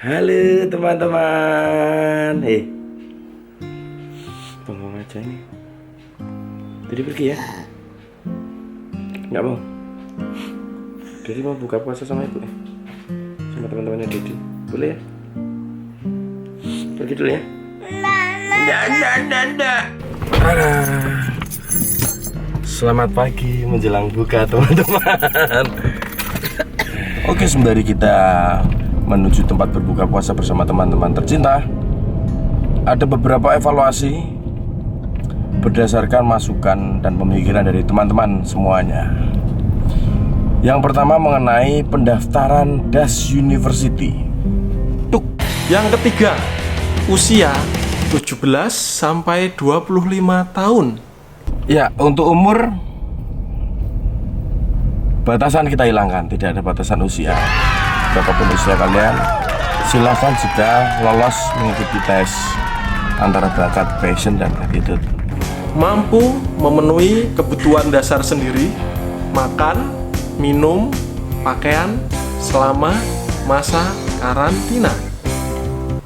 Halo teman-teman. Bengong aja nih. Tadi pergi ya? Nggak mau? Jadi mau buka puasa sama ibu ya? Sama teman-temannya Dedi. Boleh ya? Pergi dulu ya? Nggak. Selamat pagi menjelang buka teman-teman. Oke, sembari kita menuju tempat berbuka puasa bersama teman-teman tercinta, ada beberapa evaluasi berdasarkan masukan dan pemikiran dari teman-teman semuanya. Yang pertama mengenai pendaftaran DAS University. Yang ketiga, usia 17 sampai 25 tahun. Ya, untuk umur batasan kita hilangkan, tidak ada batasan usia. Berapapun usia kalian, silakan jika lolos mengikuti tes antara bakat, passion, dan attitude. Mampu memenuhi kebutuhan dasar sendiri, makan, minum, pakaian selama masa karantina.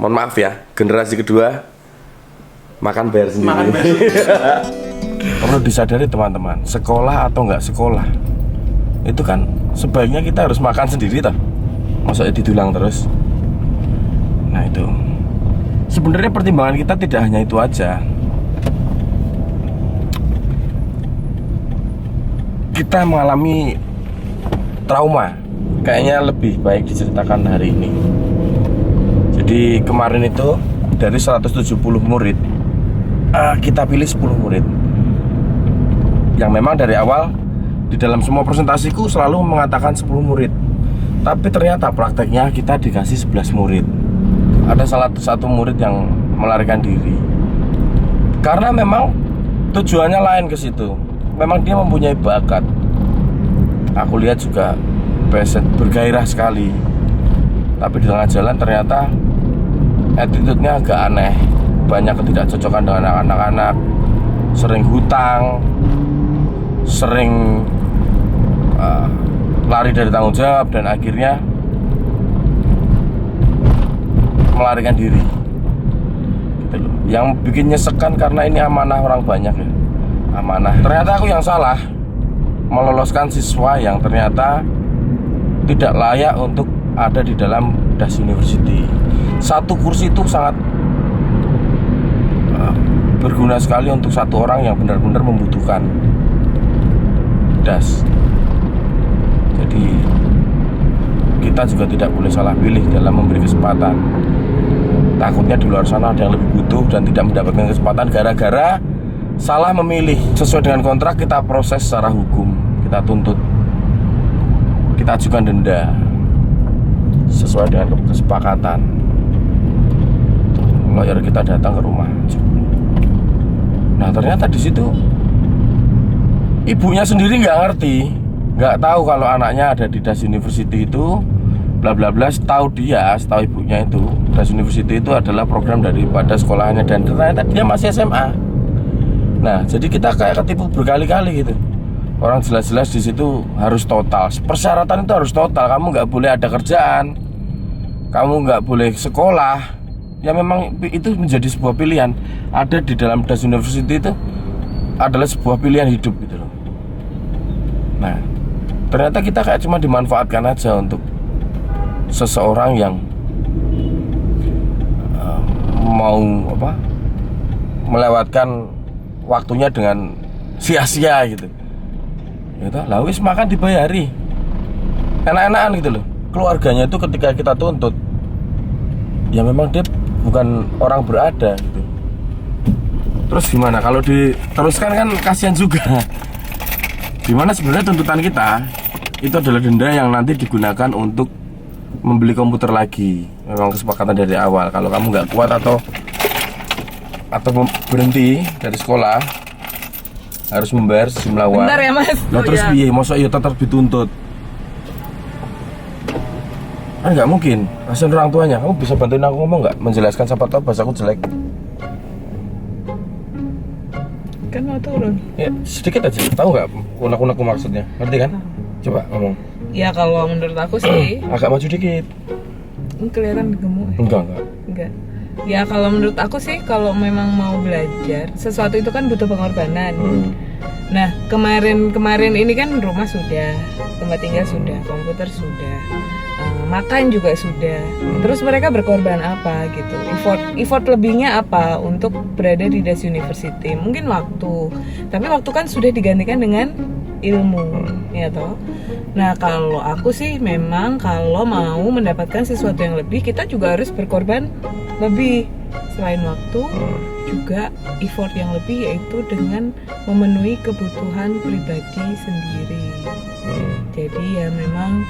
Mohon maaf ya, generasi kedua makan bayar sendiri. Makan bayar sendiri. Perlu disadari teman-teman, sekolah atau nggak sekolah, itu kan sebaiknya kita harus makan sendiri toh. Maksudnya didulang terus. Nah itu sebenarnya pertimbangan kita tidak hanya itu aja. Kita mengalami trauma. Kayaknya lebih baik diceritakan hari ini. Jadi kemarin itu dari 170 murid, kita pilih 10 murid yang memang dari awal di dalam semua presentasiku selalu mengatakan 10 murid. Tapi ternyata prakteknya kita dikasih 11 murid. Ada salah satu murid yang melarikan diri karena memang tujuannya lain ke situ. Memang dia mempunyai bakat. Aku lihat juga passion, bergairah sekali. Tapi di tengah jalan ternyata attitude-nya agak aneh. Banyak ketidakcocokan dengan anak-anak. Sering hutang, sering lari dari tanggung jawab, dan akhirnya melarikan diri gitu loh. Yang bikin nyesekan karena ini amanah orang banyak ya. Amanah. Ternyata aku yang salah meloloskan siswa yang ternyata tidak layak untuk ada di dalam DAS University. Satu kursi itu sangat berguna sekali untuk satu orang yang benar-benar membutuhkan DAS. Jadi kita juga tidak boleh salah pilih dalam memberi kesempatan. Takutnya di luar sana ada yang lebih butuh dan tidak mendapatkan kesempatan gara-gara salah memilih. Sesuai dengan kontrak kita proses secara hukum, kita tuntut, kita ajukan denda sesuai dengan kesepakatan. Lawyer kita datang ke rumah. Nah ternyata di situ ibunya sendiri nggak ngerti, nggak tahu kalau anaknya ada di DAS University itu, bla bla bla. Setahu ibunya itu DAS University itu adalah program daripada sekolahannya, dan ternyata dia masih SMA. Nah jadi kita kayak ketipu berkali-kali gitu. Orang jelas-jelas di situ harus total, persyaratan itu harus total. Kamu nggak boleh ada kerjaan, kamu nggak boleh sekolah. Ya memang itu menjadi sebuah pilihan. Ada di dalam DAS University itu adalah sebuah pilihan hidup gitu loh. Nah ternyata kita kayak cuma dimanfaatkan aja untuk seseorang yang mau melewatkan waktunya dengan sia-sia gitu. Ya lah wis makan dibayari, enak-enakan gitu loh. Keluarganya itu ketika kita tuntut, ya memang dia bukan orang berada gitu. Terus gimana kalau diteruskan, kan kasihan juga. Dimana sebenarnya tuntutan kita itu adalah denda yang nanti digunakan untuk membeli komputer lagi. Memang kesepakatan dari awal, kalau kamu nggak kuat atau berhenti dari sekolah harus membayar sejumlah uang. Bentar ya mas. Nah terus piye, masa iya tetap dituntut? Kan nggak mungkin. Kasihan orang tuanya. Kamu bisa bantuin aku ngomong nggak? Menjelaskan, siapa tahu bahasa aku jelek. Kan mau turun. Ya sedikit aja. Tahu nggak unek-unekku maksudnya? Ngerti kan? Coba ngomong. Ya kalau menurut aku sih Agak maju dikit. kelihatan gemuk. Enggak. Enggak. Ya kalau menurut aku sih kalau memang mau belajar sesuatu itu kan butuh pengorbanan. Nah kemarin ini kan rumah sudah, tempat tinggal sudah, komputer sudah, makan juga sudah. Terus mereka berkorban apa gitu? Effort lebihnya apa untuk berada di Das University? Mungkin waktu, tapi waktu kan sudah digantikan dengan ilmu, ya toh. Nah kalau aku sih memang kalau mau mendapatkan sesuatu yang lebih, kita juga harus berkorban lebih. Selain waktu, juga effort yang lebih, yaitu dengan memenuhi kebutuhan pribadi sendiri. Jadi ya memang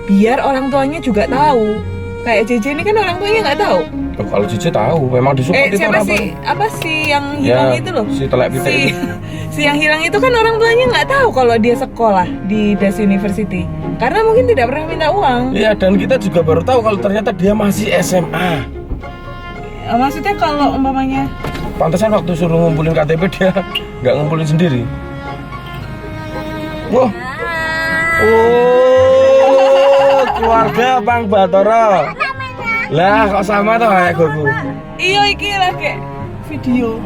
biar orang tuanya juga tahu. Kayak JJ ini kan orang tuanya nggak tahu. Kalau JJ tahu, memang disupport itu siapa sih? Apa sih yang hilang itu loh? Si telek pitik itu. Si yang hilang itu kan orang tuanya nggak tahu kalau dia sekolah di Das University. Karena mungkin tidak pernah minta uang. Iya, dan kita juga baru tahu kalau ternyata dia masih SMA. Maksudnya kalau umpamanya Pantesan waktu suruh ngumpulin KTP dia nggak ngumpulin sendiri. Wah. Oh, keluarga Bang Batoro. Lah kok sama tuh kayak gue. Iya iki lagi video.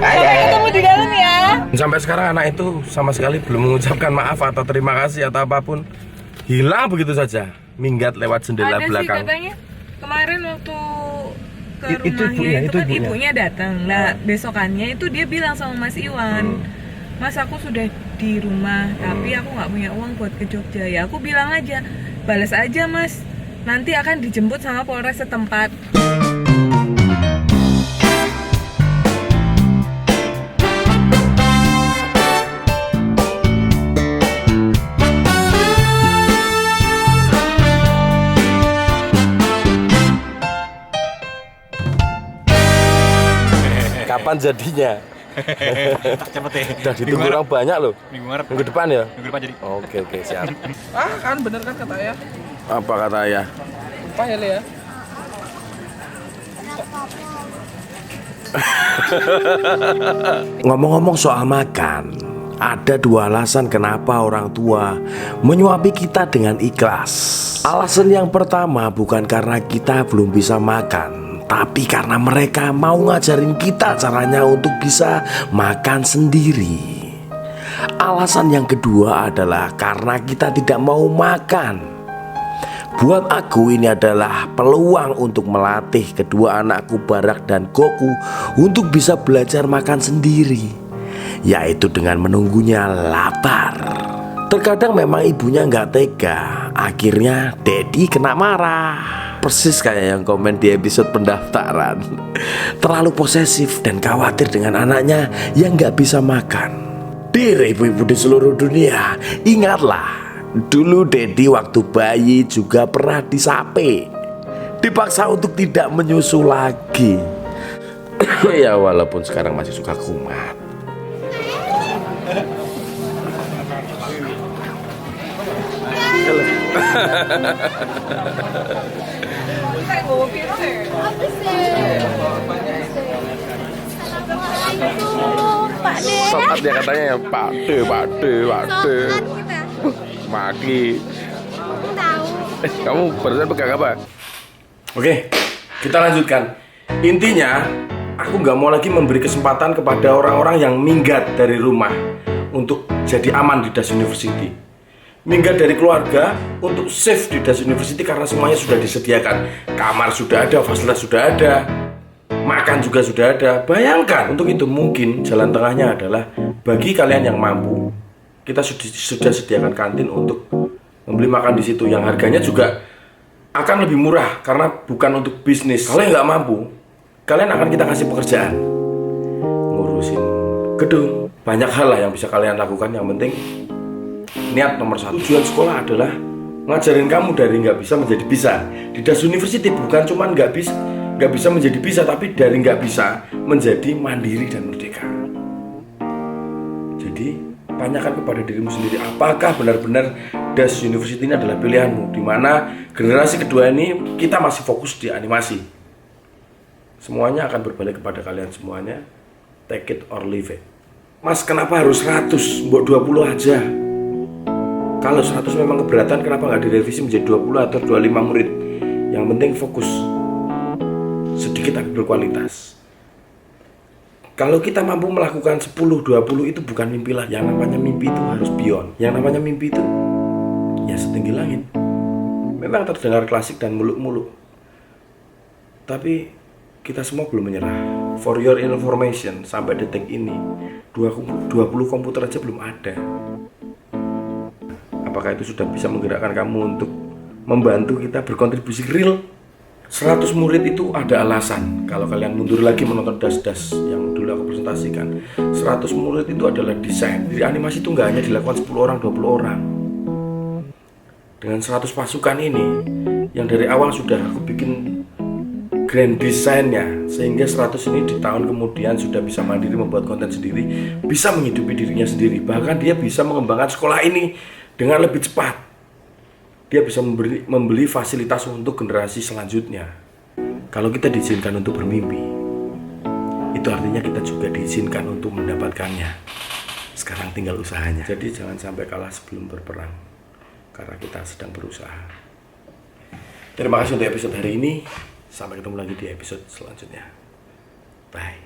Ayo Ketemu di dalam ya. Sampai sekarang anak itu sama sekali belum mengucapkan maaf atau terima kasih atau apapun. Hilang begitu saja, minggat lewat jendela belakang. Ada sih katanya kemarin waktu ke Itu rumahnya ibunya, itu kan ibunya. ibunya datang. Lah besokannya itu dia bilang sama Mas Iwan, Mas aku sudah di rumah tapi aku nggak punya uang buat ke Jogja. Ya aku bilang aja, balas aja Mas, nanti akan dijemput sama Polres setempat. Kapan jadinya? Cepet ya. Udah ditunggu orang banyak loh. Minggu ngarep. Minggu depan ya? Minggu depan jadi. Oke siap. Kan bener kan kata ya? Apa kata ayah? Apa ya Le ya? Ngomong-ngomong soal makan, ada dua alasan kenapa orang tua menyuapi kita dengan ikhlas. Alasan yang pertama bukan karena kita belum bisa makan, tapi karena mereka mau ngajarin kita caranya untuk bisa makan sendiri. Alasan yang kedua adalah karena kita tidak mau makan. Buat aku ini adalah peluang untuk melatih kedua anakku Barak dan Goku untuk bisa belajar makan sendiri, yaitu dengan menunggunya lapar. Terkadang memang ibunya nggak tega, akhirnya Dedi kena marah. Persis kayak yang komen di episode pendaftaran. Terlalu posesif dan khawatir dengan anaknya yang nggak bisa makan. Dear ibu-ibu di seluruh dunia, ingatlah, dulu Dedi waktu bayi juga pernah disape, dipaksa untuk tidak menyusu lagi. Ya walaupun sekarang masih suka kumat. Pak De. Saat dia katanya ya Pak De. Maki. Tahu. Kamu barusan pegang apa? Oke, kita lanjutkan. Intinya, aku nggak mau lagi memberi kesempatan kepada orang-orang yang minggat dari rumah untuk jadi aman di Das University. Minggat dari keluarga untuk safe di Das University karena semuanya sudah disediakan. Kamar sudah ada, fasilitas sudah ada, makan juga sudah ada. Bayangkan, untuk itu mungkin jalan tengahnya adalah bagi kalian yang mampu, kita sudah sediakan kantin untuk membeli makan di situ yang harganya juga akan lebih murah karena bukan untuk bisnis. Kalau nggak mampu, kalian akan kita kasih pekerjaan, ngurusin gedung, banyak hal lah yang bisa kalian lakukan. Yang penting niat nomor satu. Tujuan sekolah adalah ngajarin kamu dari nggak bisa menjadi bisa. Di Das University bukan cuma nggak bisa menjadi bisa, tapi dari nggak bisa menjadi mandiri dan merdeka. Jadi tanyakan kepada dirimu sendiri, apakah benar-benar Das University ini adalah pilihanmu, di mana generasi kedua ini kita masih fokus di animasi. Semuanya akan berbalik kepada kalian semuanya. Take it or leave it. Mas, kenapa harus 100? Mbok 20 aja. Kalau 100 memang keberatan, kenapa nggak direvisi menjadi 20 atau 25 murid? Yang penting fokus, sedikit tapi berkualitas. Kalau kita mampu melakukan 10-20 itu bukan mimpi lah. Yang namanya mimpi itu harus beyond. Yang namanya mimpi itu ya setinggi langit. Memang terdengar klasik dan muluk-muluk, tapi kita semua belum menyerah. For your information, sampai detik ini 20 komputer aja belum ada. Apakah itu sudah bisa menggerakkan kamu untuk membantu kita berkontribusi real? 100 murid itu ada alasan. Kalau kalian mundur lagi menonton das-das yang dulu aku presentasikan, 100 murid itu adalah desain. Jadi animasi itu nggak hanya dilakukan 10 orang, 20 orang. Dengan 100 pasukan ini, yang dari awal sudah aku bikin grand desainnya, sehingga 100 ini di tahun kemudian sudah bisa mandiri membuat konten sendiri, bisa menghidupi dirinya sendiri. Bahkan dia bisa mengembangkan sekolah ini dengan lebih cepat. Dia bisa membeli fasilitas untuk generasi selanjutnya. Kalau kita diizinkan untuk bermimpi, itu artinya kita juga diizinkan untuk mendapatkannya. Sekarang tinggal usahanya. Jadi jangan sampai kalah sebelum berperang, karena kita sedang berusaha. Terima kasih untuk episode hari ini. Sampai ketemu lagi di episode selanjutnya. Bye.